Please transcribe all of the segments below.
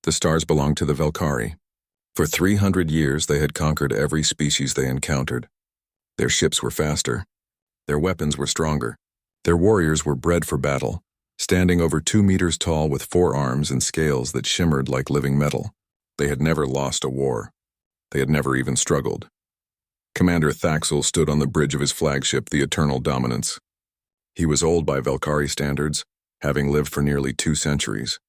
The stars belonged to the Velkari. For 300 years they had conquered every species they encountered. Their ships were faster. Their weapons were stronger. Their warriors were bred for battle, standing over 2 meters tall with 4 arms and scales that shimmered like living metal. They had never lost a war. They had never even struggled. Commander Thaxel stood on the bridge of his flagship, the Eternal Dominance. He was old by Velkari standards, having lived for nearly 2 centuries.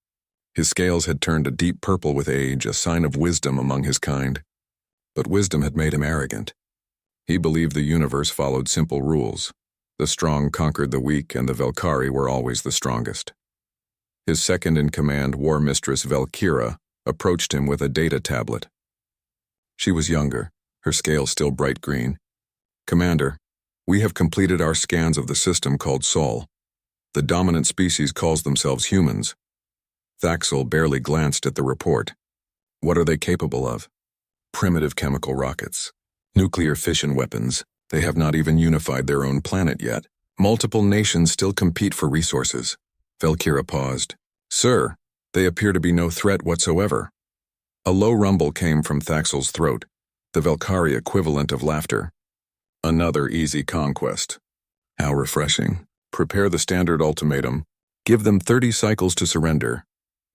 His scales had turned a deep purple with age, a sign of wisdom among his kind. But wisdom had made him arrogant. He believed the universe followed simple rules. The strong conquered the weak, and the Velkari were always the strongest. His second-in-command war mistress Velkira approached him with a data tablet. She was younger, her scales still bright green. "Commander, we have completed our scans of the system called Sol. The dominant species calls themselves humans." Thaxel barely glanced at the report. "What are they capable of?" "Primitive chemical rockets. Nuclear fission weapons. They have not even unified their own planet yet. Multiple nations still compete for resources." Velkira paused. "Sir, they appear to be no threat whatsoever." A low rumble came from Thaxel's throat, the Velkari equivalent of laughter. "Another easy conquest. How refreshing. Prepare the standard ultimatum. Give them 30 cycles to surrender."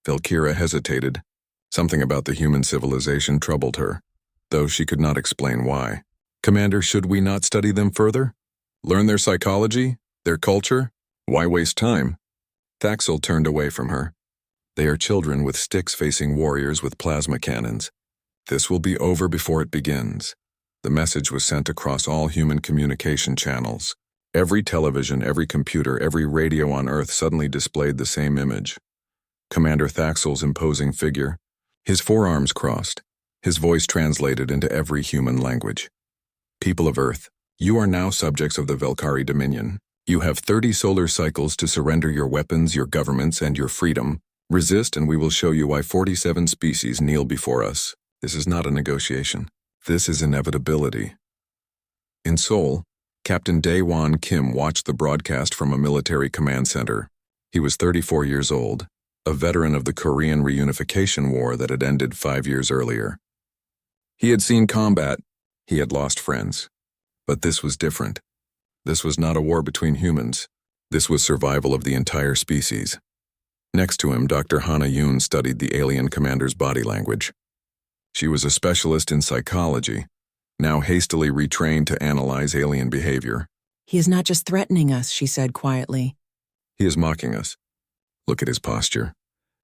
Velkira hesitated. Something about the human civilization troubled her, though she could not explain why. "Commander, should we not study them further? Learn their psychology? Their culture? Why waste time?" Thaxel turned away from her. "They are children with sticks facing warriors with plasma cannons. This will be over before it begins." The message was sent across all human communication channels. Every television, every computer, every radio on Earth suddenly displayed the same image. Commander Thaxel's imposing figure, his forearms crossed, his voice translated into every human language. "People of Earth, you are now subjects of the Velkari Dominion. You have 30 solar cycles to surrender your weapons, your governments, and your freedom. Resist and we will show you why 47 species kneel before us. This is not a negotiation. This is inevitability." In Seoul, Captain Dae-won Kim watched the broadcast from a military command center. He was 34 years old, a veteran of the Korean reunification war that had ended 5 years earlier. He had seen combat. He had lost friends. But this was different. This was not a war between humans. This was survival of the entire species. Next to him, Dr. Hana Yoon studied the alien commander's body language. She was a specialist in psychology, now hastily retrained to analyze alien behavior. "He is not just threatening us," she said quietly. "He is mocking us. Look at his posture.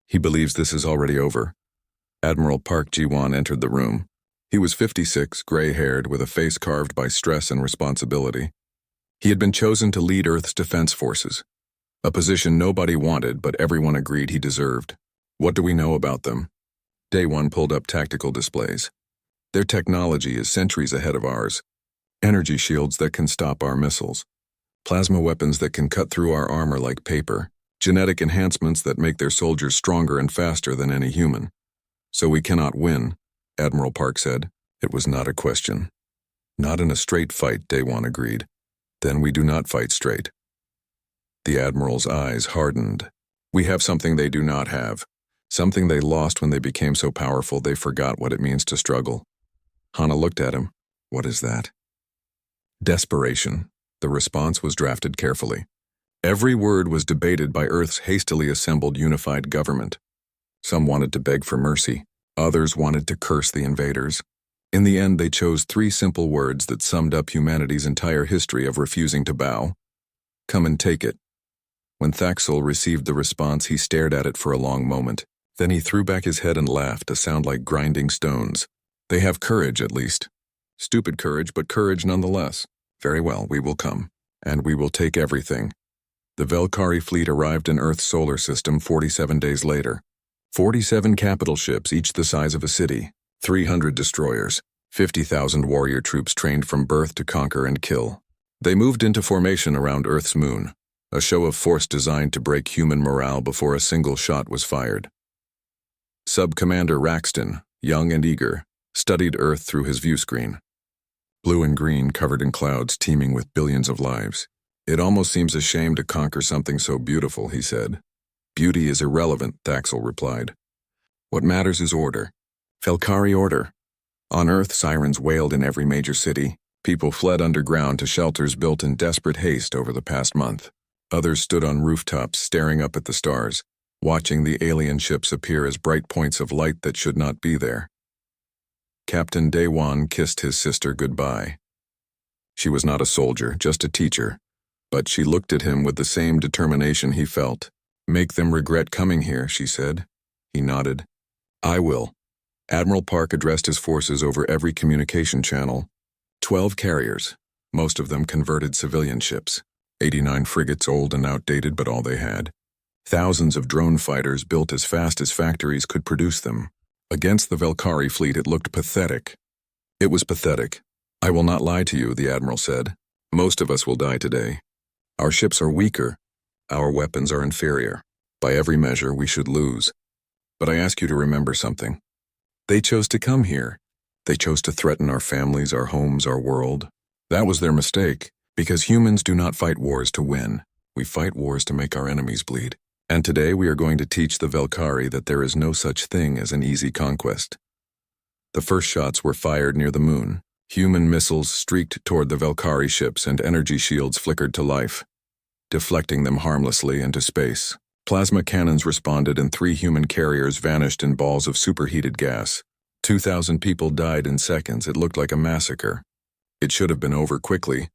He believes this is already over." Admiral Park Ji-won entered the room. He was 56, gray-haired, with a face carved by stress and responsibility. He had been chosen to lead Earth's defense forces, a position nobody wanted but everyone agreed he deserved. "What do we know about them?" Dae-won pulled up tactical displays. "Their technology is centuries ahead of ours. Energy shields that can stop our missiles. Plasma weapons that can cut through our armor like paper. Genetic enhancements that make their soldiers stronger and faster than any human. So we cannot win," Admiral Park said. It was not a question. "Not in a straight fight," Dae-won agreed. "Then we do not fight straight." The Admiral's eyes hardened. "We have something they do not have. Something they lost when they became so powerful they forgot what it means to struggle." Hana looked at him. "What is that?" "Desperation." The response was drafted carefully. Every word was debated by Earth's hastily assembled unified government. Some wanted to beg for mercy. Others wanted to curse the invaders. In the end, they chose 3 simple words that summed up humanity's entire history of refusing to bow. "Come and take it." When Thaxel received the response, he stared at it for a long moment. Then he threw back his head and laughed, a sound like grinding stones. "They have courage, at least. Stupid courage, but courage nonetheless. Very well, we will come. And we will take everything." The Velkari fleet arrived in Earth's solar system 47 days later. 47 capital ships, each the size of a city. 300 destroyers. 50,000 warrior troops trained from birth to conquer and kill. They moved into formation around Earth's moon, a show of force designed to break human morale before a single shot was fired. Sub-Commander Raxton, young and eager, studied Earth through his viewscreen. Blue and green covered in clouds teeming with billions of lives. "It almost seems a shame to conquer something so beautiful," he said. "Beauty is irrelevant," Thaxel replied. What matters is order. Velkari order. On Earth, sirens wailed in every major city. People fled underground to shelters built in desperate haste over the past month. Others stood on rooftops staring up at the stars, watching the alien ships appear as bright points of light that should not be there. Captain Daewon kissed his sister goodbye. She was not a soldier, just a teacher, but she looked at him with the same determination he felt. "Make them regret coming here," she said. He nodded. "I will." Admiral Park addressed his forces over every communication channel. 12 carriers, most of them converted civilian ships. 89 frigates, old and outdated, but all they had. Thousands of drone fighters built as fast as factories could produce them. Against the Velkari fleet, it looked pathetic. It was pathetic. "I will not lie to you," the admiral said. "Most of us will die today. Our ships are weaker. Our weapons are inferior. By every measure, we should lose. But I ask you to remember something. They chose to come here. They chose to threaten our families, our homes, our world. That was their mistake, because humans do not fight wars to win. We fight wars to make our enemies bleed. And today we are going to teach the Velkari that there is no such thing as an easy conquest." The first shots were fired near the moon. Human missiles streaked toward the Velkari ships and energy shields flickered to life, deflecting them harmlessly into space. Plasma cannons responded and 3 human carriers vanished in balls of superheated gas. 2,000 people died in seconds. It looked like a massacre. It should have been over quickly.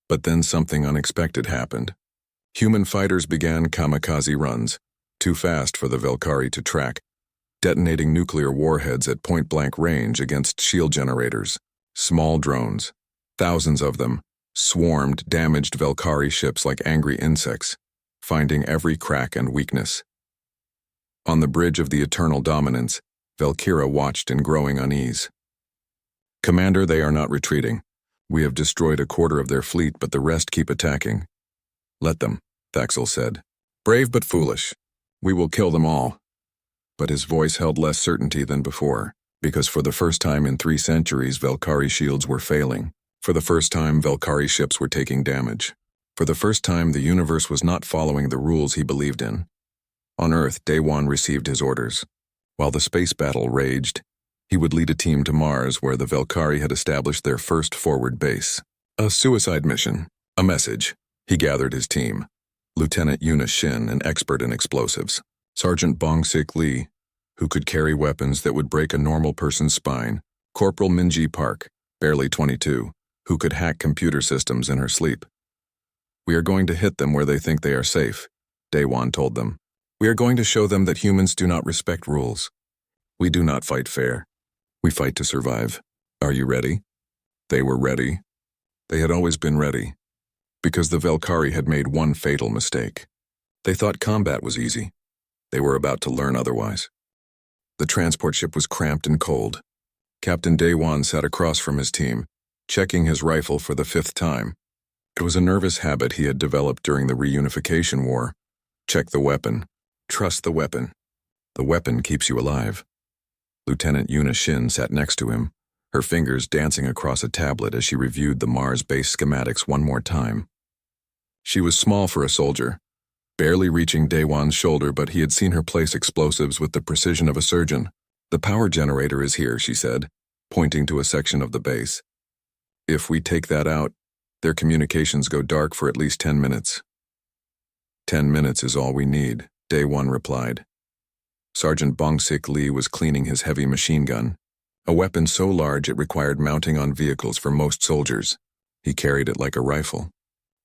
But then something unexpected happened. Human fighters began kamikaze runs, too fast for the Velkari to track, detonating nuclear warheads at point-blank range against shield generators. Small drones, thousands of them, swarmed damaged Velkari ships like angry insects, finding every crack and weakness. On the bridge of the Eternal Dominance, Velkira watched in growing unease. "Commander, they are not retreating. We have destroyed a quarter of their fleet, but the rest keep attacking." "Let them," Thaxel said. "Brave but foolish. We will kill them all." But his voice held less certainty than before, because for the first time in 3 centuries, Velkari shields were failing. For the first time, Velkari ships were taking damage. For the first time, the universe was not following the rules he believed in. On Earth, Daewon received his orders. While the space battle raged, he would lead a team to Mars where the Velkari had established their first forward base. A suicide mission. A message. He gathered his team. Lieutenant Yuna Shin, an expert in explosives. Sergeant Bong-Sik Lee, who could carry weapons that would break a normal person's spine. Corporal Minji Park, barely 22, who could hack computer systems in her sleep. "We are going to hit them where they think they are safe," Daewon told them. "We are going to show them that humans do not respect rules. We do not fight fair. We fight to survive. Are you ready?" They were ready. They had always been ready, because the Velkari had made one fatal mistake. They thought combat was easy. They were about to learn otherwise. The transport ship was cramped and cold. Captain Daewon sat across from his team, checking his rifle for the 5th time. It was a nervous habit he had developed during the reunification war. Check the weapon. Trust the weapon. The weapon keeps you alive. Lieutenant Yuna Shin sat next to him, her fingers dancing across a tablet as she reviewed the Mars base schematics one more time. She was small for a soldier, barely reaching Daewon's shoulder, but he had seen her place explosives with the precision of a surgeon. "The power generator is here," she said, pointing to a section of the base. "If we take that out, their communications go dark for at least 10 minutes. 10 minutes is all we need," Daewon replied. Sergeant Bong-Sik Lee was cleaning his heavy machine gun, a weapon so large it required mounting on vehicles for most soldiers. He carried it like a rifle.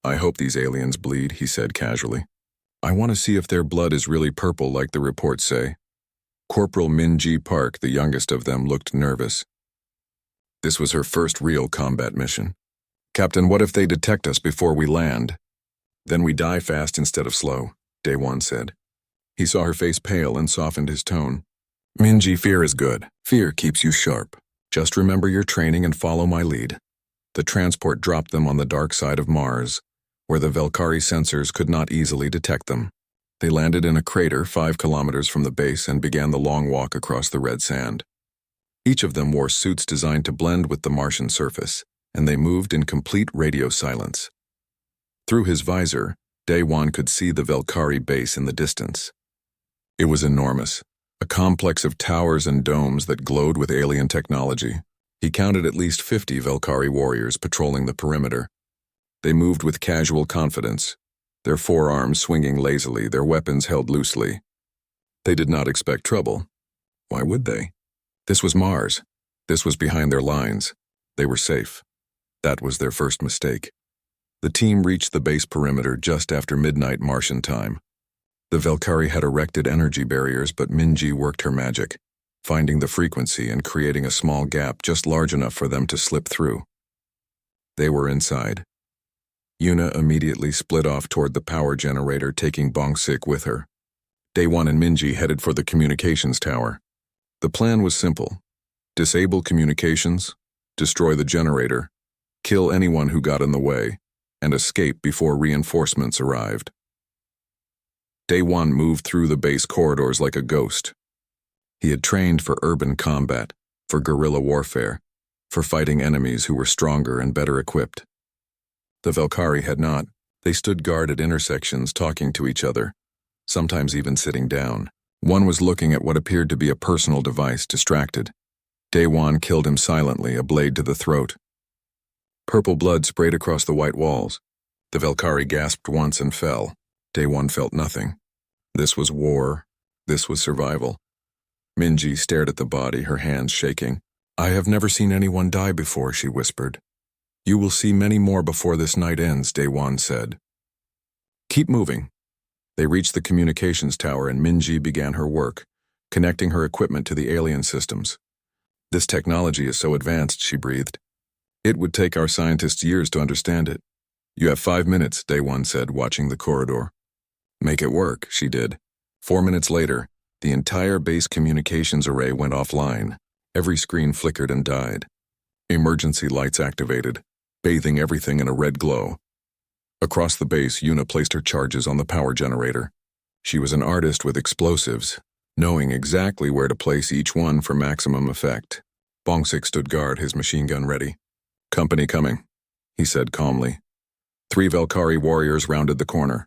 "I hope these aliens bleed," he said casually. "I want to see if their blood is really purple like the reports say." Corporal Minji Park, the youngest of them, looked nervous. This was her first real combat mission. "Captain, what if they detect us before we land? Then we die fast instead of slow," Daewon said. He saw her face pale and softened his tone. "Minji, fear is good. Fear keeps you sharp. Just remember your training and follow my lead." The transport dropped them on the dark side of Mars, where the Velkari sensors could not easily detect them. They landed in a crater 5 kilometers from the base and began the long walk across the red sand. Each of them wore suits designed to blend with the Martian surface, and they moved in complete radio silence. Through his visor, Daewon could see the Velkari base in the distance. It was enormous, a complex of towers and domes that glowed with alien technology. He counted at least 50 Velkari warriors patrolling the perimeter. They moved with casual confidence, their forearms swinging lazily, their weapons held loosely. They did not expect trouble. Why would they? This was Mars. This was behind their lines. They were safe. That was their first mistake. The team reached the base perimeter just after midnight Martian time. The Velkari had erected energy barriers, but Minji worked her magic, finding the frequency and creating a small gap just large enough for them to slip through. They were inside. Yuna immediately split off toward the power generator, taking Bongsik with her. Daewon and Minji headed for the communications tower. The plan was simple. Disable communications, destroy the generator, kill anyone who got in the way, and escape before reinforcements arrived. Daewon moved through the base corridors like a ghost. He had trained for urban combat, for guerrilla warfare, for fighting enemies who were stronger and better equipped. The Velkari had not. They stood guard at intersections, talking to each other, sometimes even sitting down. One was looking at what appeared to be a personal device, distracted. Daewon killed him silently, a blade to the throat. Purple blood sprayed across the white walls. The Velkari gasped once and fell. Daewon felt nothing. This was war. This was survival. Minji stared at the body, her hands shaking. "I have never seen anyone die before," she whispered. "You will see many more before this night ends," Daewon said. "Keep moving." They reached the communications tower and Minji began her work, connecting her equipment to the alien systems. "This technology is so advanced," she breathed. "It would take our scientists years to understand it." "You have 5 minutes," Daewon said, watching the corridor. "Make it work," she did. 4 minutes later, the entire base communications array went offline. Every screen flickered and died. Emergency lights activated, bathing everything in a red glow. Across the base, Yuna placed her charges on the power generator. She was an artist with explosives, knowing exactly where to place each one for maximum effect. Bongsik stood guard, his machine gun ready. "Company coming," he said calmly. 3 Velkari warriors rounded the corner.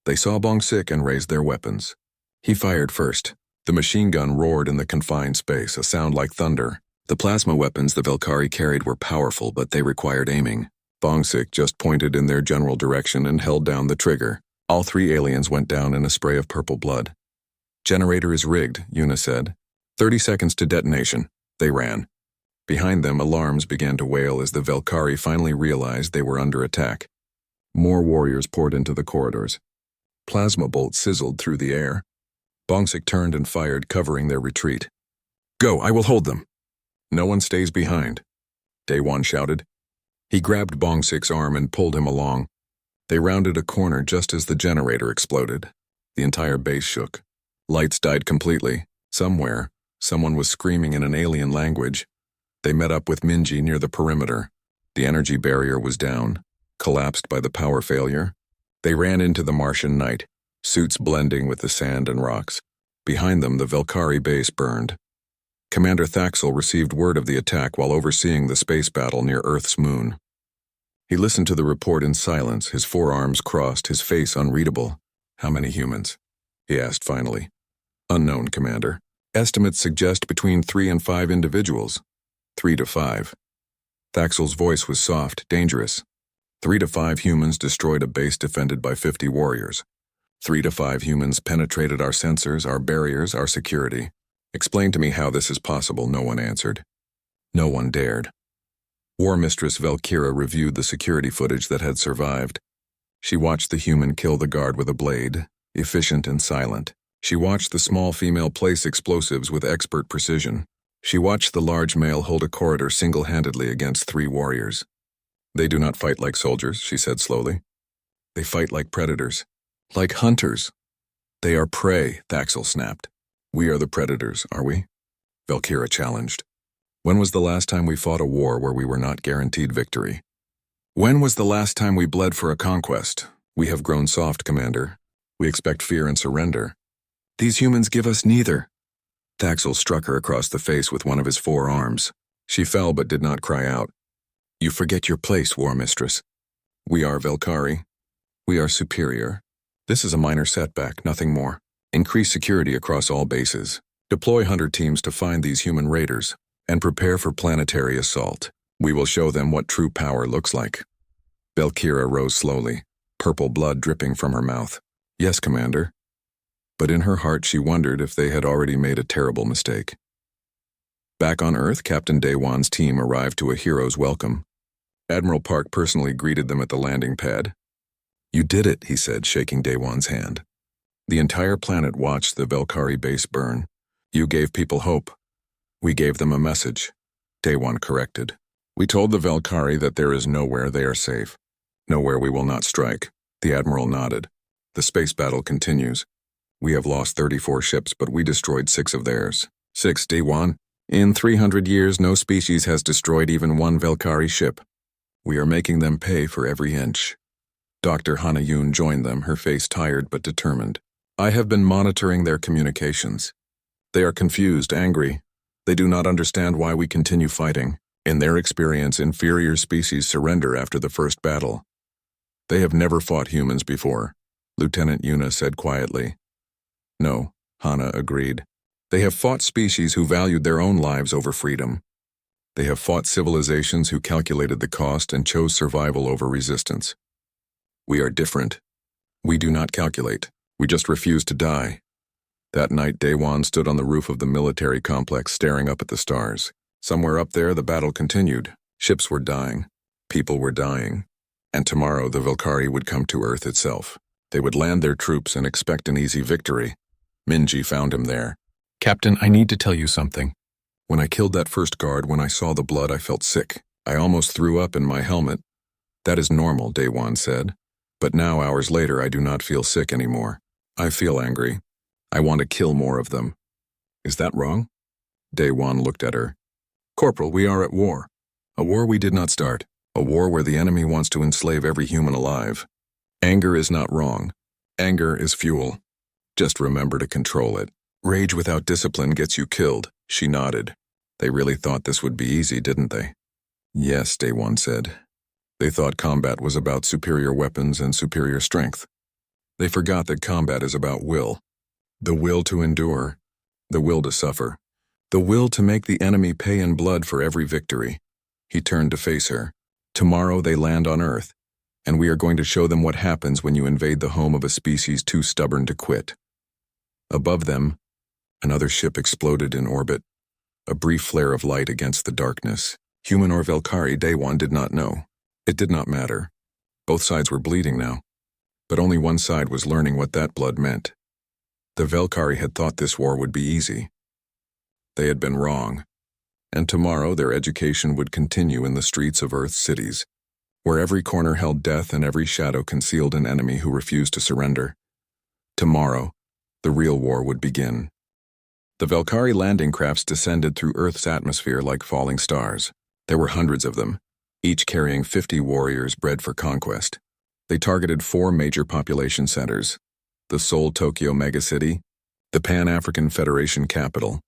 They saw Bongsik and raised their weapons. He fired first. The machine gun roared in the confined space, a sound like thunder. The plasma weapons the Velkari carried were powerful, but they required aiming. Bongsik just pointed in their general direction and held down the trigger. All 3 aliens went down in a spray of purple blood. "Generator is rigged," Yuna said. 30 seconds to detonation." They ran. Behind them, alarms began to wail as the Velkari finally realized they were under attack. More warriors poured into the corridors. Plasma bolts sizzled through the air. Bongsik turned and fired, covering their retreat. "Go, I will hold them." "No one stays behind," Daewon shouted. He grabbed Bongsik's arm and pulled him along. They rounded a corner just as the generator exploded. The entire base shook. Lights died completely. Somewhere, someone was screaming in an alien language. They met up with Minji near the perimeter. The energy barrier was down, collapsed by the power failure. They ran into the Martian night, suits blending with the sand and rocks. Behind them, the Velkari base burned. Commander Thaxel received word of the attack while overseeing the space battle near Earth's moon. He listened to the report in silence, his forearms crossed, his face unreadable. "How many humans?" he asked finally. "Unknown, Commander. Estimates suggest between 3 and 5 individuals. 3 to 5. Thaxel's voice was soft, dangerous. 3 to 5 humans destroyed a base defended by 50 warriors. 3 to 5 humans penetrated our sensors, our barriers, our security. Explain to me how this is possible," no one answered. No one dared. War Mistress Valkyra reviewed the security footage that had survived. She watched the human kill the guard with a blade, efficient and silent. She watched the small female place explosives with expert precision. She watched the large male hold a corridor single-handedly against 3 warriors. "They do not fight like soldiers," she said slowly. "They fight like predators. Like hunters." "They are prey," Thaxel snapped. "We are the predators, are we?" Valkyra challenged. "When was the last time we fought a war where we were not guaranteed victory? When was the last time we bled for a conquest? We have grown soft, Commander. We expect fear and surrender. These humans give us neither." Thaxel struck her across the face with one of his 4 arms. She fell but did not cry out. "You forget your place, War Mistress. We are Velkari. We are superior. This is a minor setback, nothing more. Increase security across all bases. Deploy hunter teams to find these human raiders, and prepare for planetary assault. We will show them what true power looks like. Valkyria rose slowly, purple blood dripping from her mouth. Yes, Commander. But in her heart she wondered if they had already made a terrible mistake. Back on Earth, Captain Daewon's team arrived to a hero's welcome. Admiral Park personally greeted them at the landing pad. You did it, he said, shaking Daewon's hand. The entire planet watched the Valkyrie base burn. You gave people hope. We gave them a message. Daewon corrected. We told the Valkyrie that there is nowhere they are safe. Nowhere we will not strike. The Admiral nodded. The space battle continues. We have lost 34 ships, but we destroyed 6 of theirs. 6, Daewon. In 300 years, no species has destroyed even one Valkyrie ship. We are making them pay for every inch. Dr. Hanayun joined them, her face tired but determined. I have been monitoring their communications. They are confused, angry. They do not understand why we continue fighting. In their experience, inferior species surrender after the first battle. They have never fought humans before, Lieutenant Yuna said quietly. No, Hana agreed. They have fought species who valued their own lives over freedom. They have fought civilizations who calculated the cost and chose survival over resistance. We are different. We do not calculate. We just refuse to die. That night, Daewon stood on the roof of the military complex staring up at the stars. Somewhere up there, the battle continued. Ships were dying. People were dying. And tomorrow, the Valkyrie would come to Earth itself. They would land their troops and expect an easy victory. Minji found him there. Captain, I need to tell you something. When I killed that first guard, when I saw the blood, I felt sick. I almost threw up in my helmet. That is normal, Daewon said. But now, hours later, I do not feel sick anymore. I feel angry. I want to kill more of them. Is that wrong? Daewon looked at her. Corporal, we are at war. A war we did not start. A war where the enemy wants to enslave every human alive. Anger is not wrong. Anger is fuel. Just remember to control it. Rage without discipline gets you killed, she nodded. They really thought this would be easy, didn't they? Yes, Daewon said. They thought combat was about superior weapons and superior strength. They forgot that combat is about will. The will to endure. The will to suffer. The will to make the enemy pay in blood for every victory. He turned to face her. Tomorrow they land on Earth, and we are going to show them what happens when you invade the home of a species too stubborn to quit. Above them, another ship exploded in orbit. A brief flare of light against the darkness. Human or Valkyrie, Daewon did not know. It did not matter. Both sides were bleeding now. But only one side was learning what that blood meant. The Valkyrie had thought this war would be easy. They had been wrong. And tomorrow their education would continue in the streets of Earth's cities, where every corner held death and every shadow concealed an enemy who refused to surrender. Tomorrow, the real war would begin. The Valkyrie landing crafts descended through Earth's atmosphere like falling stars. There were hundreds of them, each carrying 50 warriors bred for conquest. They targeted 4 major population centers: the Seoul-Tokyo megacity, the Pan-African Federation capital,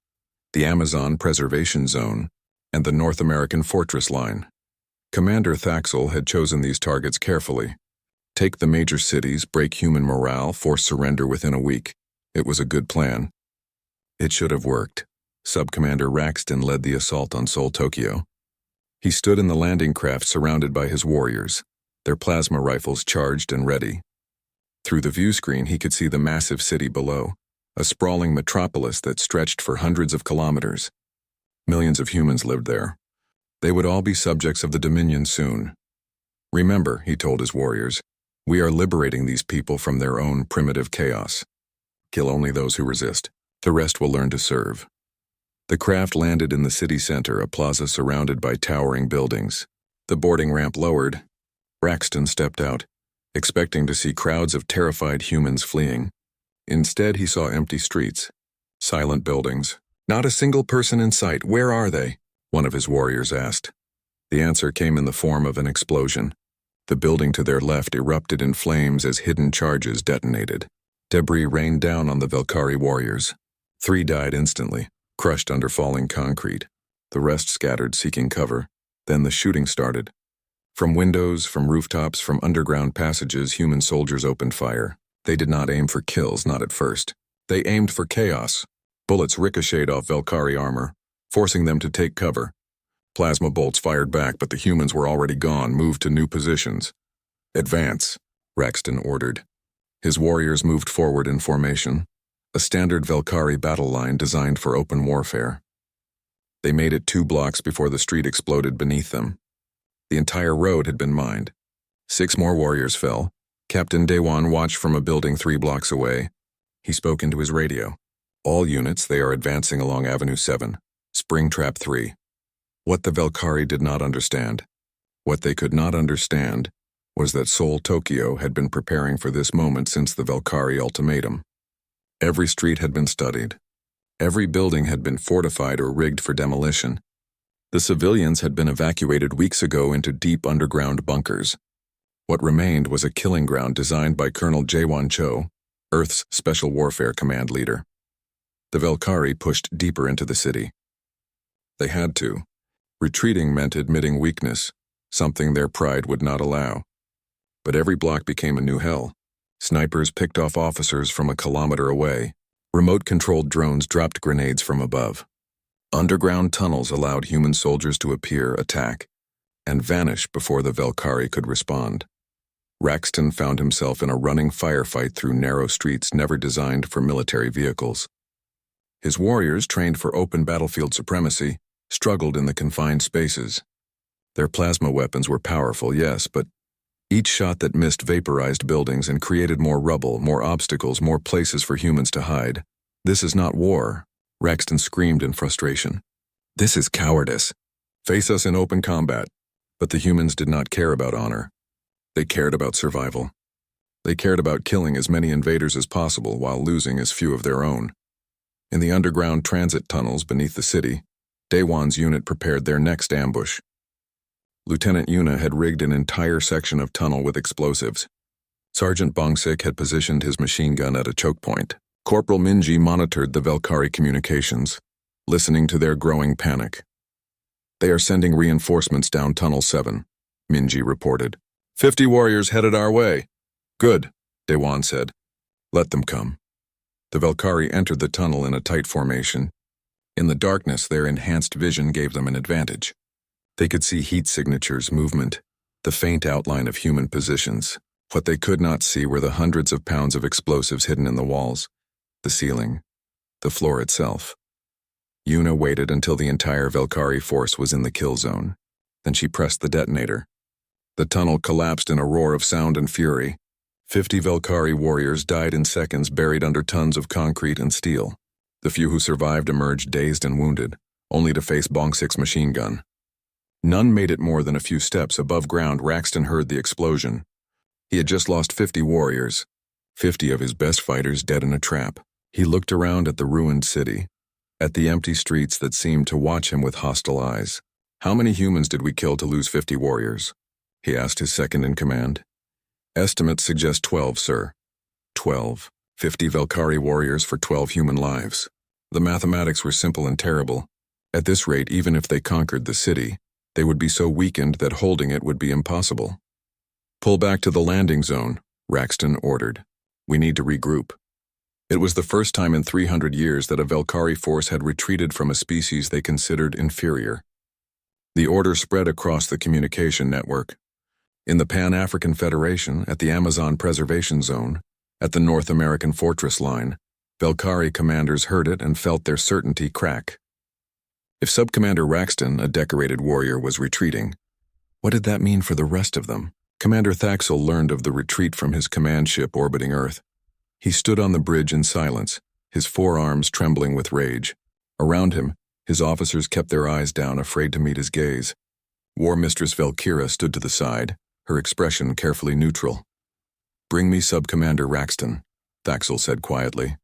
the Amazon Preservation Zone, and the North American Fortress Line. Commander Thaxel had chosen these targets carefully. Take the major cities, break human morale, force surrender within a week. It was a good plan. It should have worked. Sub-Commander Raxton led the assault on Seoul-Tokyo. He stood in the landing craft surrounded by his warriors, their plasma rifles charged and ready. Through the view screen he could see the massive city below, a sprawling metropolis that stretched for hundreds of kilometers. Millions of humans lived there. They would all be subjects of the Dominion soon. Remember, he told his warriors, we are liberating these people from their own primitive chaos. Kill only those who resist. The rest will learn to serve. The craft landed in the city center, a plaza surrounded by towering buildings. The boarding ramp lowered. Braxton stepped out, expecting to see crowds of terrified humans fleeing. Instead, he saw empty streets, silent buildings. Not a single person in sight. Where are they? One of his warriors asked. The answer came in the form of an explosion. The building to their left erupted in flames as hidden charges detonated. Debris rained down on the Valkyrie warriors. 3 died instantly, crushed under falling concrete. The rest scattered, seeking cover. Then the shooting started. From windows, from rooftops, from underground passages, human soldiers opened fire. They did not aim for kills, not at first. They aimed for chaos. Bullets ricocheted off Velkari armor, forcing them to take cover. Plasma bolts fired back, but the humans were already gone, moved to new positions. "Advance," Raxton ordered. His warriors moved forward in formation, a standard Velkari battle line designed for open warfare. They made it 2 blocks before the street exploded beneath them. The entire road had been mined. 6 more warriors fell. Captain Dewan watched from a building 3 blocks away. He spoke into his radio. "All units, they are advancing along Avenue 7, Springtrap 3. What the Velkari did not understand, what they could not understand, was that Seoul, Tokyo had been preparing for this moment since the Velkari ultimatum. Every street had been studied. Every building had been fortified or rigged for demolition. The civilians had been evacuated weeks ago into deep underground bunkers. What remained was a killing ground designed by Colonel Jaewon Cho, Earth's Special Warfare Command leader. The Velkari pushed deeper into the city. They had to. Retreating meant admitting weakness, something their pride would not allow. But every block became a new hell. Snipers picked off officers from a kilometer away. Remote-controlled drones dropped grenades from above. Underground tunnels allowed human soldiers to appear, attack, and vanish before the Velkari could respond. Raxton found himself in a running firefight through narrow streets never designed for military vehicles. His warriors, trained for open battlefield supremacy, struggled in the confined spaces. Their plasma weapons were powerful, yes, but each shot that missed vaporized buildings and created more rubble, more obstacles, more places for humans to hide. "This is not war," Raxton screamed in frustration. "This is cowardice. Face us in open combat." But the humans did not care about honor. They cared about survival. They cared about killing as many invaders as possible while losing as few of their own. In the underground transit tunnels beneath the city, Daewon's unit prepared their next ambush. Lieutenant Yuna had rigged an entire section of tunnel with explosives. Sergeant Bongsik had positioned his machine gun at a choke point. Corporal Minji monitored the Velkari communications, listening to their growing panic. "They are sending reinforcements down Tunnel 7, Minji reported. 50 warriors headed our way." "Good," Daewon said. "Let them come." The Velkari entered the tunnel in a tight formation. In the darkness, their enhanced vision gave them an advantage. They could see heat signatures, movement, the faint outline of human positions. What they could not see were the hundreds of pounds of explosives hidden in the walls, the ceiling, the floor itself. Yuna waited until the entire Velkari force was in the kill zone. Then she pressed the detonator. The tunnel collapsed in a roar of sound and fury. 50 Velkari warriors died in seconds, buried under tons of concrete and steel. The few who survived emerged dazed and wounded, only to face Bongsik's machine gun. None made it more than a few steps above ground. Raxton heard the explosion. He had just lost 50 warriors, 50 of his best fighters dead in a trap. He looked around at the ruined city, at the empty streets that seemed to watch him with hostile eyes. "How many humans did we kill to lose 50 warriors?" he asked his second-in-command. "Estimates suggest 12, sir." 12. 50 Velkari warriors for 12 human lives. The mathematics were simple and terrible. At this rate, even if they conquered the city, they would be so weakened that holding it would be impossible. "Pull back to the landing zone," Raxton ordered. "We need to regroup." It was the first time in 300 years that a Velkari force had retreated from a species they considered inferior. The order spread across the communication network. In the Pan-African Federation, at the Amazon Preservation Zone, at the North American Fortress Line, Velkari commanders heard it and felt their certainty crack. If Subcommander Raxton, a decorated warrior, was retreating, what did that mean for the rest of them? Commander Thaxel learned of the retreat from his command ship orbiting Earth. He stood on the bridge in silence, his forearms trembling with rage. Around him, his officers kept their eyes down, afraid to meet his gaze. War Mistress Velkira stood to the side, her expression carefully neutral. "Bring me Subcommander Raxton," Thaxel said quietly.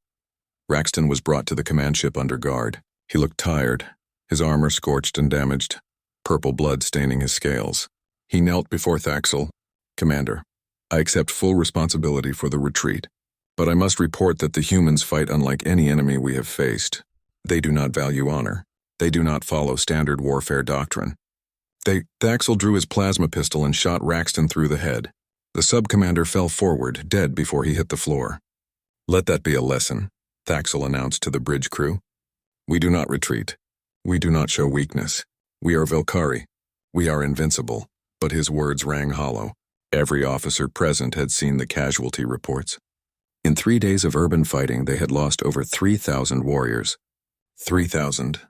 Raxton was brought to the command ship under guard. He looked tired, his armor scorched and damaged, purple blood staining his scales. He knelt before Thaxel. "Commander, I accept full responsibility for the retreat, but I must report that the humans fight unlike any enemy we have faced. They do not value honor. They do not follow standard warfare doctrine." Thaxel drew his plasma pistol and shot Raxton through the head. The sub-commander fell forward, dead before he hit the floor. "Let that be a lesson," Thaxel announced to the bridge crew. We do not retreat. We do not show weakness. We are Velkari. We are invincible. But his words rang hollow. Every officer present had seen the casualty reports. In 3 days of urban fighting, they had lost over 3,000 warriors. 3,000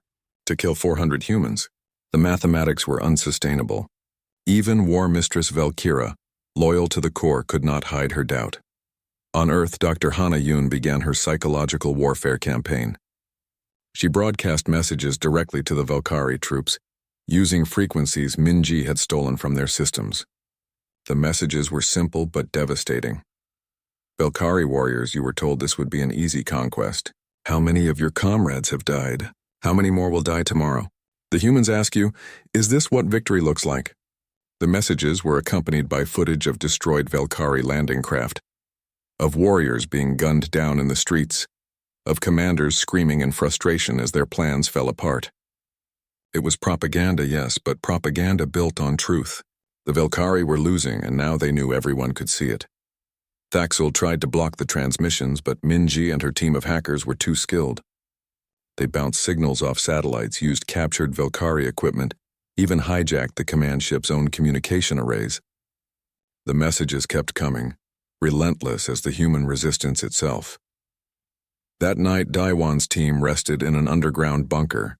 to kill 400 humans. The mathematics were unsustainable. Even War Mistress Valkyra, loyal to the core, could not hide her doubt. On Earth, Dr. Hana Yoon began her psychological warfare campaign. She broadcast messages directly to the Valkyrie troops, using frequencies Minji had stolen from their systems. The messages were simple but devastating. Valkyrie warriors, you were told this would be an easy conquest. How many of your comrades have died? How many more will die tomorrow? The humans ask you, is this what victory looks like? The messages were accompanied by footage of destroyed Valkyrie landing craft, of warriors being gunned down in the streets, of commanders screaming in frustration as their plans fell apart. It was propaganda, yes, but propaganda built on truth. The Valkyrie were losing, and now they knew everyone could see it. Thaxel tried to block the transmissions, but Minji and her team of hackers were too skilled. They bounced signals off satellites, used captured Valkyrie equipment, even hijacked the command ship's own communication arrays. The messages kept coming, relentless as the human resistance itself. That night, Daiwan's team rested in an underground bunker.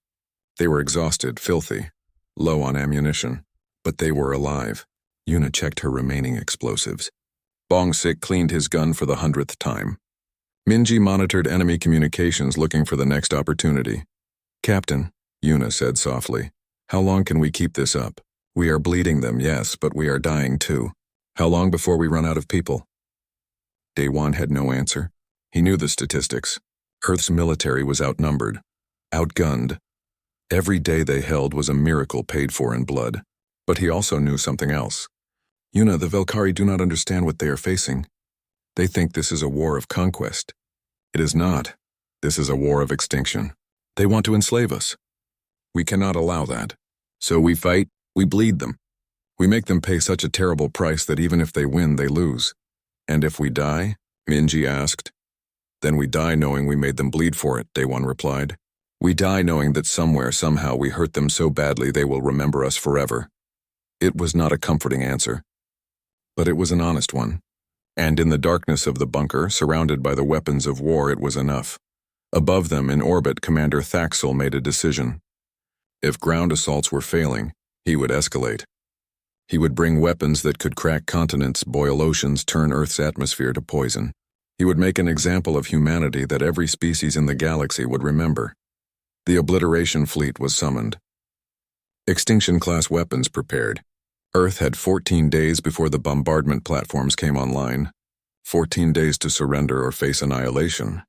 They were exhausted, filthy, low on ammunition, but they were alive. Yuna checked her remaining explosives. Bong-sik cleaned his gun for the 100th time. Minji monitored enemy communications, looking for the next opportunity. "Captain," Yuna said softly, "how long can we keep this up? We are bleeding them, yes, but we are dying too. How long before we run out of people?" Daewon had no answer. He knew the statistics. Earth's military was outnumbered, outgunned. Every day they held was a miracle paid for in blood. But he also knew something else. "Yuna, the Valkyrie do not understand what they are facing. They think this is a war of conquest. It is not. This is a war of extinction. They want to enslave us. We cannot allow that. So we fight, we bleed them. We make them pay such a terrible price that even if they win, they lose. And if we die?" Minji asked. "Then we die knowing we made them bleed for it," Daewon replied. "We die knowing that somewhere, somehow, we hurt them so badly they will remember us forever." It was not a comforting answer, but it was an honest one. And in the darkness of the bunker, surrounded by the weapons of war, it was enough. Above them, in orbit, Commander Thaxel made a decision. If ground assaults were failing, he would escalate. He would bring weapons that could crack continents, boil oceans, turn Earth's atmosphere to poison. He would make an example of humanity that every species in the galaxy would remember. The obliteration fleet was summoned. Extinction-class weapons prepared. Earth had 14 days before the bombardment platforms came online. 14 days to surrender or face annihilation.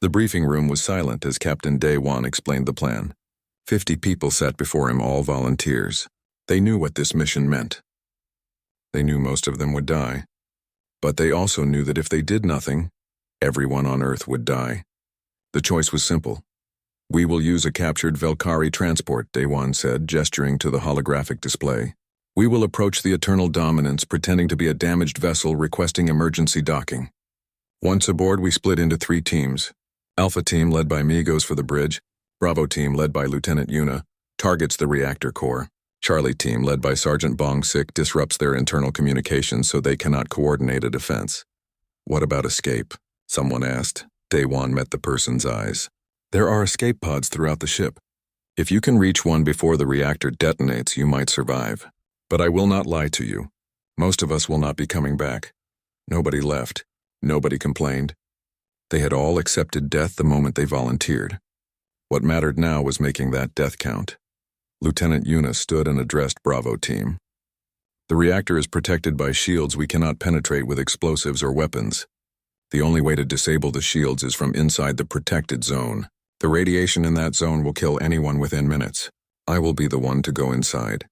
The briefing room was silent as Captain Daewon explained the plan. 50 people sat before him, all volunteers. They knew what this mission meant. They knew most of them would die. But they also knew that if they did nothing, everyone on Earth would die. The choice was simple. "We will use a captured Valkyrie transport," Daewon said, gesturing to the holographic display. "We will approach the Eternal Dominance, pretending to be a damaged vessel requesting emergency docking. Once aboard, we split into 3 teams. Alpha Team, led by me, goes for the bridge. Bravo Team, led by Lieutenant Yuna, targets the reactor core. Charlie Team, led by Sergeant Bong-sik, disrupts their internal communications so they cannot coordinate a defense." "What about escape?" someone asked. Daewon met the person's eyes. "There are escape pods throughout the ship. If you can reach one before the reactor detonates, you might survive. But I will not lie to you. Most of us will not be coming back." Nobody left. Nobody complained. They had all accepted death the moment they volunteered. What mattered now was making that death count. Lieutenant Yuna stood and addressed Bravo Team. "The reactor is protected by shields we cannot penetrate with explosives or weapons. The only way to disable the shields is from inside the protected zone. The radiation in that zone will kill anyone within minutes. I will be the one to go inside.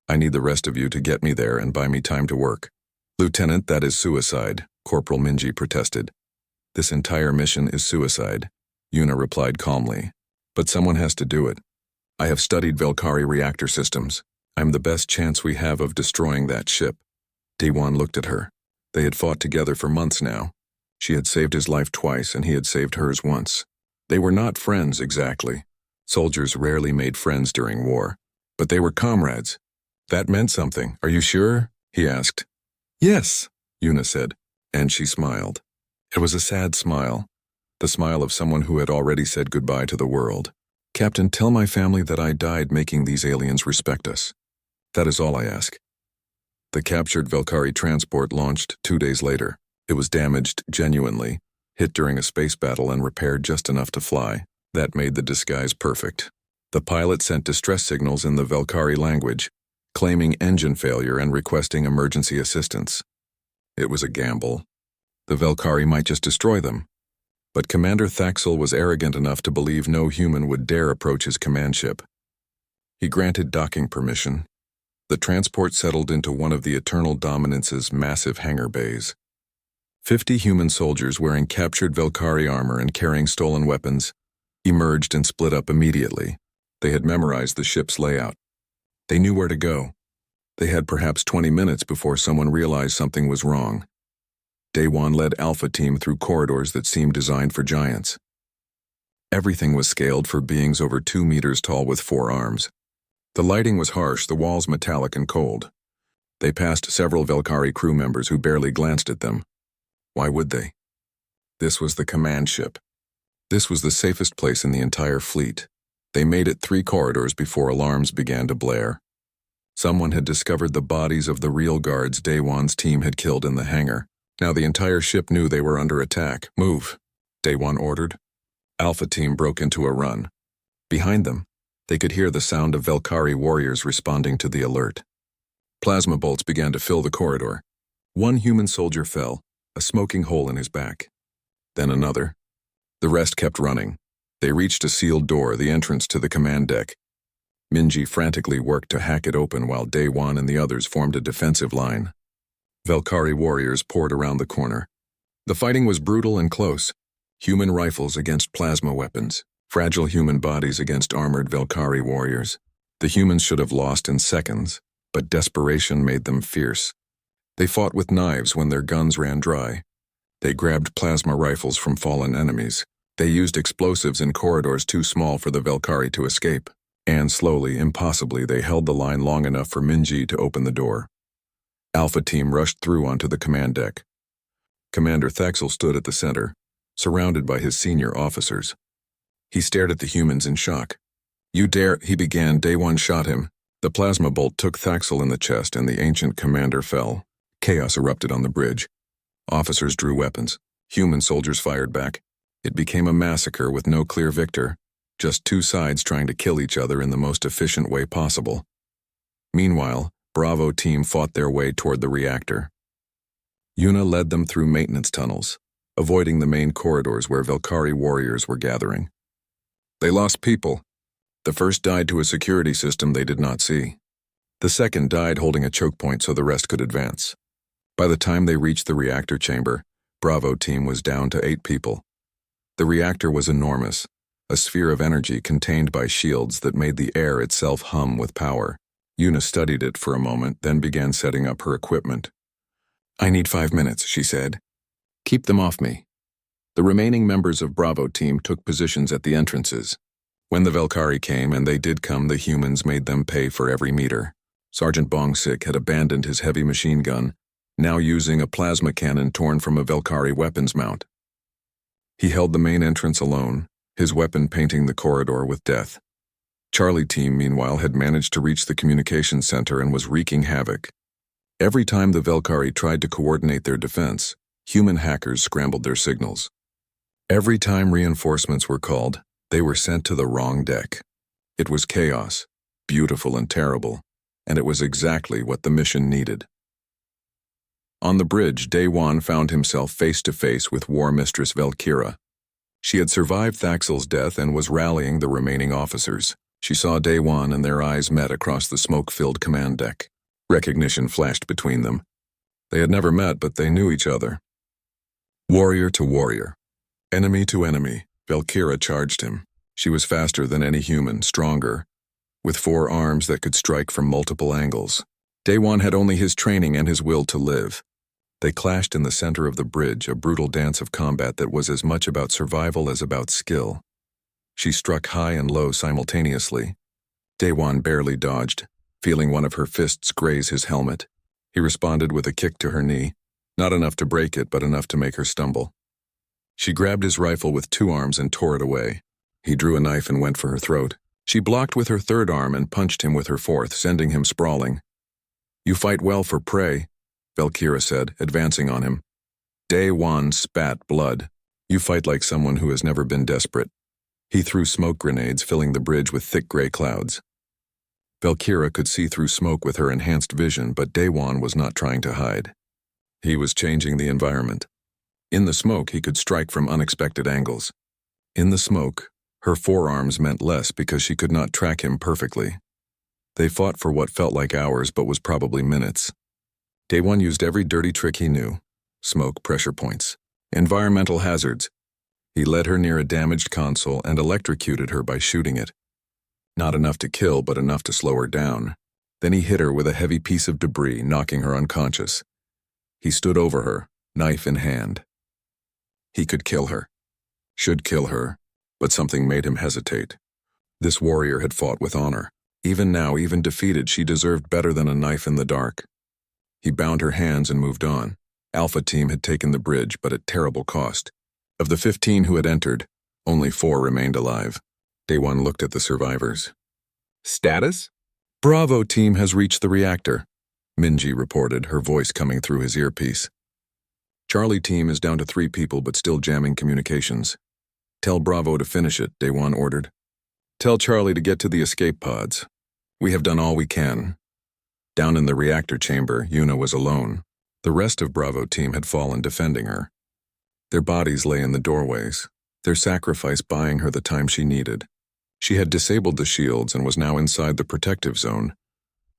I need the rest of you to get me there and buy me time to work." "Lieutenant, that is suicide," Corporal Minji protested. "This entire mission is suicide," Yuna replied calmly. "But someone has to do it. I have studied Valkyrie reactor systems. I'm the best chance we have of destroying that ship." Daewon looked at her. They had fought together for months now. She had saved his life twice, and he had saved hers once. They were not friends exactly. Soldiers rarely made friends during war. But they were comrades. That meant something. Are you sure? He asked. Yes, Una said, and she smiled. It was a sad smile, the smile of someone who had already said goodbye to the world. Captain, tell my family that I died making these aliens respect us. That is all I ask. The captured Velkari transport launched 2 days later. It was damaged genuinely, hit during a space battle and repaired just enough to fly. That made the disguise perfect. The pilot sent distress signals in the Velkari language, claiming engine failure and requesting emergency assistance. It was a gamble. The Velkari might just destroy them. But Commander Thaxel was arrogant enough to believe no human would dare approach his command ship. He granted docking permission. The transport settled into one of the Eternal Dominance's massive hangar bays. 50 human soldiers wearing captured Velkari armor and carrying stolen weapons emerged and split up immediately. They had memorized the ship's layout. They knew where to go. They had perhaps 20 minutes before someone realized something was wrong. Daewon led Alpha Team through corridors that seemed designed for giants. Everything was scaled for beings over 2 meters tall with 4 arms. The lighting was harsh, the walls metallic and cold. They passed several Velkari crew members who barely glanced at them. Why would they? This was the command ship. This was the safest place in the entire fleet. They made it 3 corridors before alarms began to blare. Someone had discovered the bodies of the real guards Daewon's team had killed in the hangar. Now the entire ship knew they were under attack. Move, Daewon ordered. Alpha Team broke into a run. Behind them, they could hear the sound of Velkari warriors responding to the alert. Plasma bolts began to fill the corridor. One human soldier fell, a smoking hole in his back. Then another. The rest kept running. They reached a sealed door, the entrance to the command deck. Minji frantically worked to hack it open while Daewon and the others formed a defensive line. Velkari warriors poured around the corner. The fighting was brutal and close. Human rifles against plasma weapons. Fragile human bodies against armored Velkari warriors. The humans should have lost in seconds, but desperation made them fierce. They fought with knives when their guns ran dry. They grabbed plasma rifles from fallen enemies. They used explosives in corridors too small for the Velkari to escape. And slowly, impossibly, they held the line long enough for Minji to open the door. Alpha Team rushed through onto the command deck. Commander Thaxel stood at the center, surrounded by his senior officers. He stared at the humans in shock. You dare, he began. Daewon shot him. The plasma bolt took Thaxel in the chest and the ancient commander fell. Chaos erupted on the bridge. Officers drew weapons. Human soldiers fired back. It became a massacre with no clear victor, just 2 sides trying to kill each other in the most efficient way possible. Meanwhile, Bravo Team fought their way toward the reactor. Una led them through maintenance tunnels, avoiding the main corridors where Velkari warriors were gathering. They lost people. The first died to a security system they did not see. The second died holding a choke point so the rest could advance. By the time they reached the reactor chamber, Bravo Team was down to 8 people. The reactor was enormous, a sphere of energy contained by shields that made the air itself hum with power. Una studied it for a moment, then began setting up her equipment. I need 5 minutes, she said. Keep them off me. The remaining members of Bravo Team took positions at the entrances. When the Velkari came, and they did come, the humans made them pay for every meter. Sergeant Bongsik had abandoned his heavy machine gun, now using a plasma cannon torn from a Velkari weapons mount. He held the main entrance alone, his weapon painting the corridor with death. Charlie Team, meanwhile, had managed to reach the communications center and was wreaking havoc. Every time the Velkari tried to coordinate their defense, human hackers scrambled their signals. Every time reinforcements were called, they were sent to the wrong deck. It was chaos, beautiful and terrible, and it was exactly what the mission needed. On the bridge, Daewon found himself face to face with War Mistress Velkira. She had survived Thaxel's death and was rallying the remaining officers. She saw Daewon and their eyes met across the smoke-filled command deck. Recognition flashed between them. They had never met, but they knew each other. Warrior to warrior, enemy to enemy, Velkira charged him. She was faster than any human, stronger, with 4 arms that could strike from multiple angles. Daewon had only his training and his will to live. They clashed in the center of the bridge, a brutal dance of combat that was as much about survival as about skill. She struck high and low simultaneously. Daewon barely dodged, feeling one of her fists graze his helmet. He responded with a kick to her knee, not enough to break it, but enough to make her stumble. She grabbed his rifle with 2 arms and tore it away. He drew a knife and went for her throat. She blocked with her 3rd arm and punched him with her 4th, sending him sprawling. "You fight well for prey," Valkyra said, advancing on him. Daewon spat blood. "You fight like someone who has never been desperate." He threw smoke grenades, filling the bridge with thick gray clouds. Valkyra could see through smoke with her enhanced vision, but Daewon was not trying to hide. He was changing the environment. In the smoke, he could strike from unexpected angles. In the smoke, her forearms meant less because she could not track him perfectly. They fought for what felt like hours but was probably minutes. Daewon used every dirty trick he knew. Smoke, pressure points, environmental hazards. He led her near a damaged console and electrocuted her by shooting it. Not enough to kill, but enough to slow her down. Then he hit her with a heavy piece of debris, knocking her unconscious. He stood over her, knife in hand. He could kill her. Should kill her, but something made him hesitate. This warrior had fought with honor. Even now, even defeated, she deserved better than a knife in the dark. He bound her hands and moved on. Alpha Team had taken the bridge, but at terrible cost. Of the 15 who had entered, only 4 remained alive. Daewon looked at the survivors. "Status?" "Bravo Team has reached the reactor," Minji reported, her voice coming through his earpiece. "Charlie Team is down to 3 people but still jamming communications." "Tell Bravo to finish it," Daewon ordered. "Tell Charlie to get to the escape pods. We have done all we can." Down in the reactor chamber, Yuna was alone. The rest of Bravo Team had fallen defending her. Their bodies lay in the doorways, their sacrifice buying her the time she needed. She had disabled the shields and was now inside the protective zone,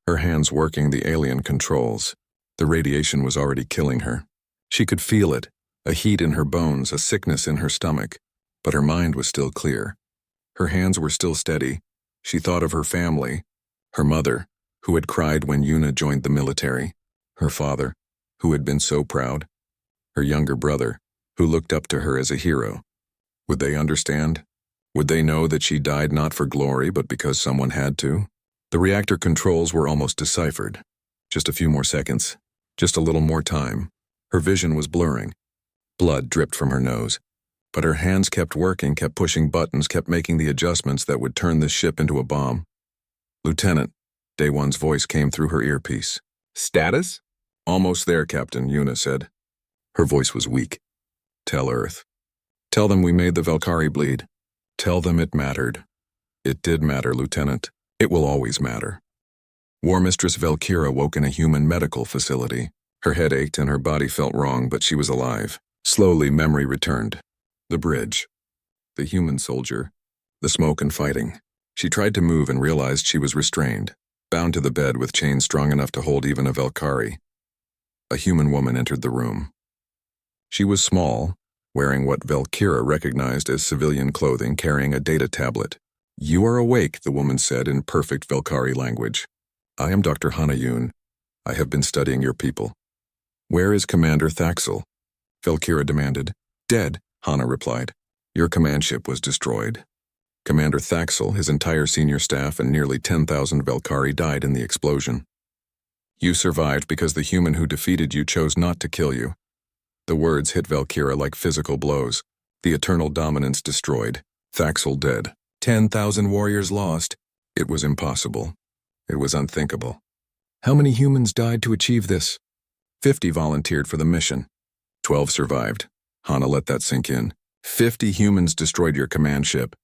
her hands working the alien controls. The radiation was already killing her. She could feel it, a heat in her bones, a sickness in her stomach, but her mind was still clear. Her hands were still steady. She thought of her family, her mother, who had cried when Yuna joined the military, her father, who had been so proud, her younger brother, who looked up to her as a hero. Would they understand? Would they know that she died not for glory, but because someone had to? The reactor controls were almost deciphered. Just a few more seconds. Just a little more time. Her vision was blurring. Blood dripped from her nose. But her hands kept working, kept pushing buttons, kept making the adjustments that would turn this ship into a bomb. "Lieutenant," Daewon's voice came through her earpiece. "Status?" "Almost there, Captain," Yuna said. Her voice was weak. "Tell Earth. Tell them we made the Valkyrie bleed. Tell them it mattered. It did matter, Lieutenant. It will always matter." War Mistress Valkyra woke in a human medical facility. Her head ached and her body felt wrong, but she was alive. Slowly, memory returned. The bridge. The human soldier. The smoke and fighting. She tried to move and realized she was restrained, bound to the bed with chains strong enough to hold even a Valkyrie. A human woman entered the room. She was small, wearing what Valkyra recognized as civilian clothing, carrying a data tablet. "You are awake," the woman said in perfect Valkyrie language. "I am Dr. Hanayun. I have been studying your people." "Where is Commander Thaxel?" Valkyra demanded. "Dead," Hana replied. "Your command ship was destroyed. Commander Thaxel, his entire senior staff, and nearly 10,000 Valkyrie died in the explosion. You survived because the human who defeated you chose not to kill you." The words hit Valkyra like physical blows. The eternal dominance destroyed. Thaxel dead. 10,000 warriors lost. It was impossible. It was unthinkable. "How many humans died to achieve this?" 50 volunteered for the mission. 12 survived. Hana let that sink in. 50 humans destroyed your command ship.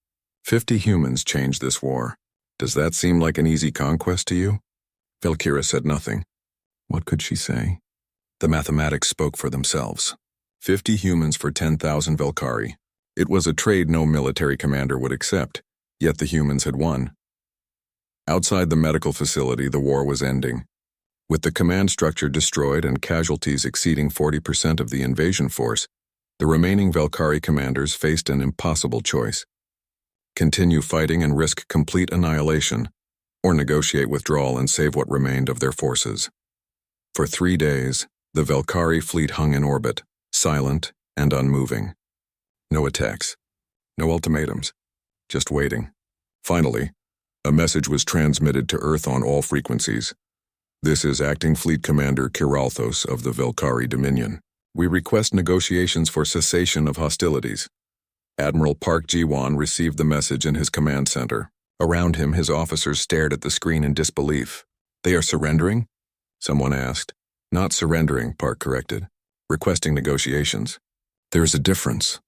50 humans changed this war. Does that seem like an easy conquest to you? Valkyra said nothing. What could she say? The mathematics spoke for themselves. 50 humans for 10,000 Valkyrie. It was a trade no military commander would accept, yet the humans had won. Outside the medical facility, the war was ending. With the command structure destroyed and casualties exceeding 40% of the invasion force, the remaining Valkyrie commanders faced an impossible choice. Continue fighting and risk complete annihilation, or negotiate withdrawal and save what remained of their forces. For 3 days, the Valkyrie fleet hung in orbit, silent and unmoving. No attacks, no ultimatums, just waiting. Finally, a message was transmitted to Earth on all frequencies. This is Acting Fleet Commander Kiralthos of the Velkari Dominion. We request negotiations for cessation of hostilities. Admiral Park Ji-won received the message in his command center. Around him, his officers stared at the screen in disbelief. They are surrendering? Someone asked. Not surrendering, Park corrected. Requesting negotiations. There is a difference.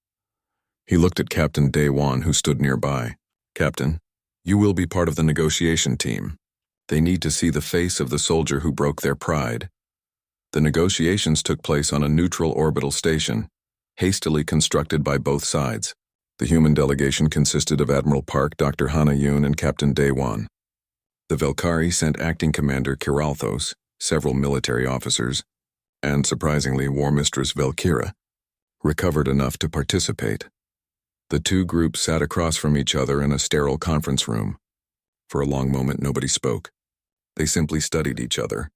He looked at Captain Dae-won, who stood nearby. Captain, you will be part of the negotiation team. They need to see the face of the soldier who broke their pride. The negotiations took place on a neutral orbital station, hastily constructed by both sides. The human delegation consisted of Admiral Park, Dr. Hana Yoon, and Captain Dae-won. The Velkari sent Acting Commander Kiralthos, several military officers, and, surprisingly, War Mistress Velkira, recovered enough to participate. The two groups sat across from each other in a sterile conference room. For a long moment, nobody spoke. They simply studied each other.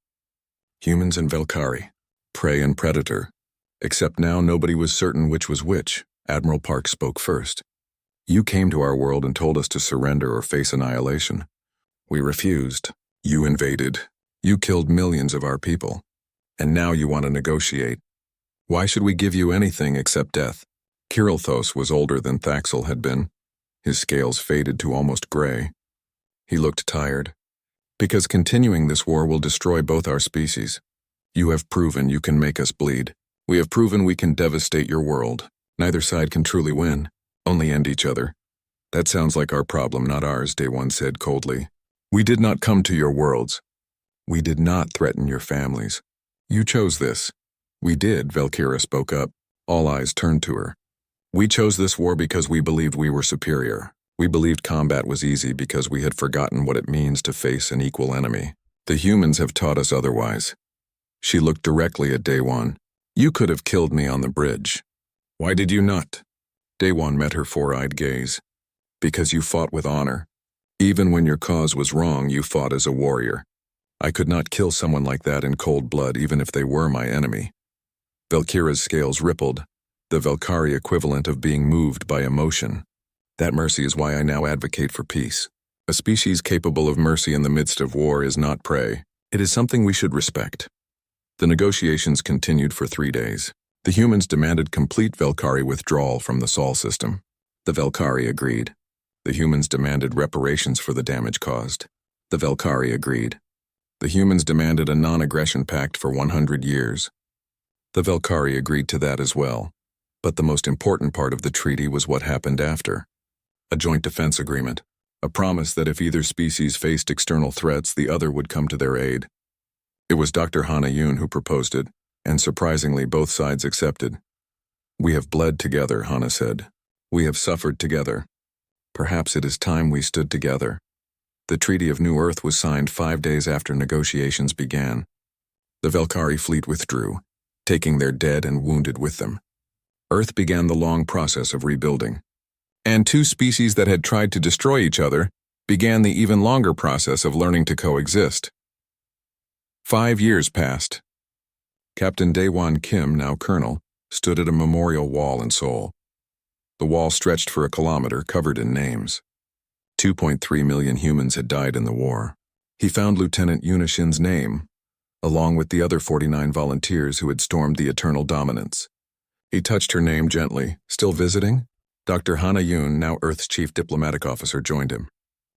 Humans and Velkari, prey and predator. Except now nobody was certain which was which. Admiral Park spoke first. You came to our world and told us to surrender or face annihilation. We refused. You invaded. You killed millions of our people. And now you want to negotiate. Why should we give you anything except death? Kiralthos was older than Thaxel had been. His scales faded to almost gray. He looked tired. Because continuing this war will destroy both our species. You have proven you can make us bleed. We have proven we can devastate your world. Neither side can truly win, only end each other. That sounds like our problem, not ours, Dae-won said coldly. We did not come to your worlds. We did not threaten your families. You chose this. We did, Velkira spoke up. All eyes turned to her. We chose this war because we believed we were superior. We believed combat was easy because we had forgotten what it means to face an equal enemy. The humans have taught us otherwise. She looked directly at Dae-won. You could have killed me on the bridge. Why did you not? Dae-won met her four-eyed gaze. Because you fought with honor. Even when your cause was wrong, you fought as a warrior. I could not kill someone like that in cold blood, even if they were my enemy. Velkira's scales rippled, the Velkari equivalent of being moved by emotion. That mercy is why I now advocate for peace. A species capable of mercy in the midst of war is not prey. It is something we should respect. The negotiations continued for 3 days. The humans demanded complete Velkari withdrawal from the Sol system. The Velkari agreed. The humans demanded reparations for the damage caused. The Velkari agreed. The humans demanded a non-aggression pact for 100 years. The Velkari agreed to that as well. But the most important part of the treaty was what happened after. A joint defense agreement. A promise that if either species faced external threats, the other would come to their aid. It was Dr. Hana Yoon who proposed it, and surprisingly both sides accepted. We have bled together, Hana said. We have suffered together. Perhaps it is time we stood together. The Treaty of New Earth was signed 5 days after negotiations began. The Velkari fleet withdrew, taking their dead and wounded with them. Earth began the long process of rebuilding. And two species that had tried to destroy each other began the even longer process of learning to coexist. 5 years passed. Captain Dae-won Kim, now colonel, stood at a memorial wall in Seoul. The wall stretched for a kilometer, covered in names. 2.3 million humans had died in the war. He found Lieutenant Yoona Shin's name, along with the other 49 volunteers who had stormed the Eternal Dominance. He touched her name gently. Still visiting? Dr. Hana Yoon, now Earth's chief diplomatic officer, joined him.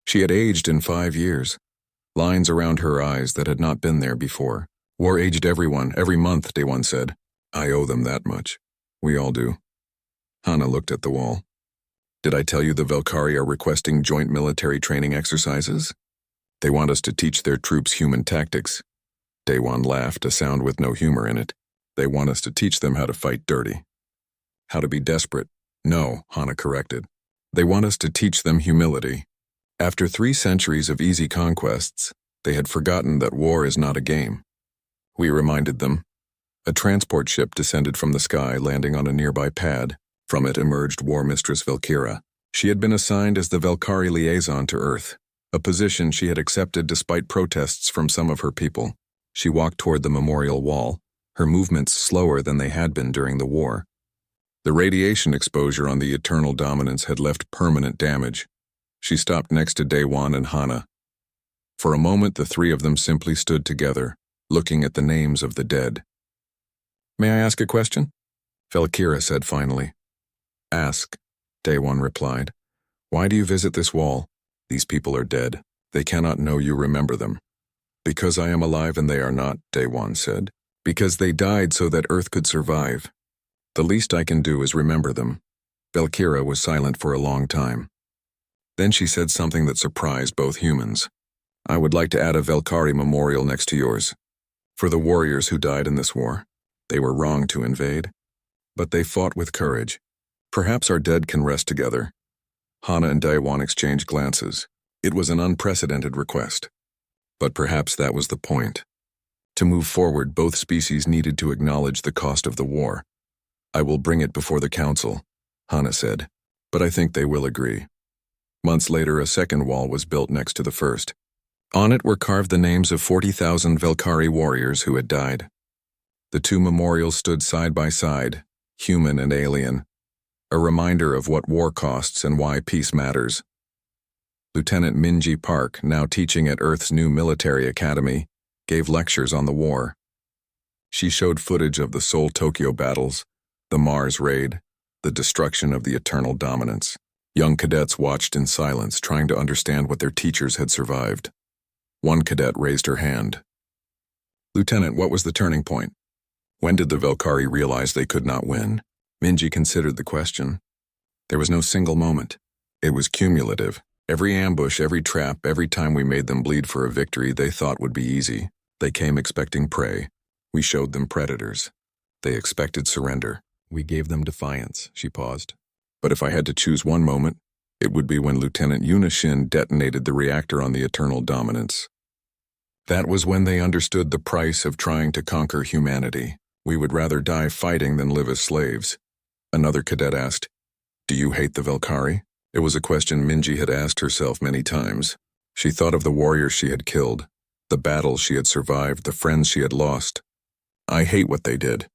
She had aged in 5 years. Lines around her eyes that had not been there before. War aged everyone, every month, Dae-won said. I owe them that much. We all do. Hana looked at the wall. Did I tell you the Velkari are requesting joint military training exercises? They want us to teach their troops human tactics. Dae-won laughed, a sound with no humor in it. They want us to teach them how to fight dirty. How to be desperate. No, Hana corrected. They want us to teach them humility. After 3 centuries of easy conquests, they had forgotten that war is not a game. We reminded them. A transport ship descended from the sky, landing on a nearby pad. From it emerged War Mistress Velkira. She had been assigned as the Velkari liaison to Earth, a position she had accepted despite protests from some of her people. She walked toward the memorial wall, her movements slower than they had been during the war. The radiation exposure on the Eternal Dominance had left permanent damage. She stopped next to Daewon and Hana. For a moment, the three of them simply stood together, looking at the names of the dead. "May I ask a question?" Valkyra said finally. "Ask," Daewon replied. "Why do you visit this wall? These people are dead. They cannot know you remember them." "Because I am alive and they are not," Daewon said. "Because they died so that Earth could survive. The least I can do is remember them." Valkyra was silent for a long time. Then she said something that surprised both humans. "I would like to add a Valkyrie memorial next to yours. For the warriors who died in this war. They were wrong to invade, but they fought with courage. Perhaps our dead can rest together." Hana and Daewon exchanged glances. It was an unprecedented request. But perhaps that was the point. To move forward, both species needed to acknowledge the cost of the war. "I will bring it before the council," Hana said, "but I think they will agree." Months later, a second wall was built next to the first. On it were carved the names of 40,000 Valkyrie warriors who had died. The two memorials stood side by side, human and alien, a reminder of what war costs and why peace matters. Lieutenant Minji Park, now teaching at Earth's new military academy, gave lectures on the war. She showed footage of the Seoul Tokyo battles, the Mars raid, the destruction of the Eternal Dominance. Young cadets watched in silence, trying to understand what their teachers had survived. One cadet raised her hand. "Lieutenant, what was the turning point? When did the Valkyrie realize they could not win?" Minji considered the question. "There was no single moment. It was cumulative. Every ambush, every trap, every time we made them bleed for a victory they thought would be easy. They came expecting prey. We showed them predators. They expected surrender. We gave them defiance." She paused. "But if I had to choose one moment, it would be when Lieutenant Yunishin detonated the reactor on the Eternal Dominance. That was when they understood the price of trying to conquer humanity. We would rather die fighting than live as slaves." Another cadet asked, "Do you hate the Valkyrie?" It was a question Minji had asked herself many times. She thought of the warriors she had killed, the battles she had survived, the friends she had lost. "I hate what they did.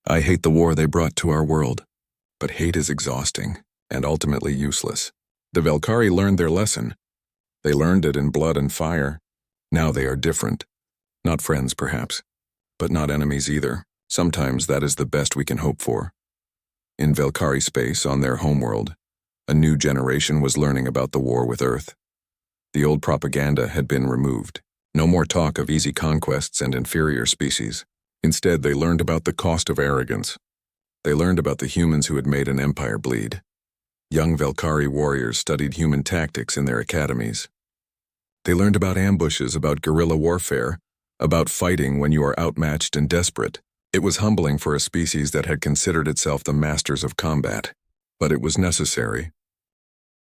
I hate the war they brought to our world. But hate is exhausting and ultimately useless. The Valkyrie learned their lesson. They learned it in blood and fire. Now they are different. Not friends, perhaps, but not enemies either. Sometimes that is the best we can hope for." In Valkyrie space, on their homeworld, a new generation was learning about the war with Earth. The old propaganda had been removed. No more talk of easy conquests and inferior species. Instead, they learned about the cost of arrogance. They learned about the humans who had made an empire bleed. Young Valkyrie warriors studied human tactics in their academies. They learned about ambushes, about guerrilla warfare, about fighting when you are outmatched and desperate. It was humbling for a species that had considered itself the masters of combat. But it was necessary.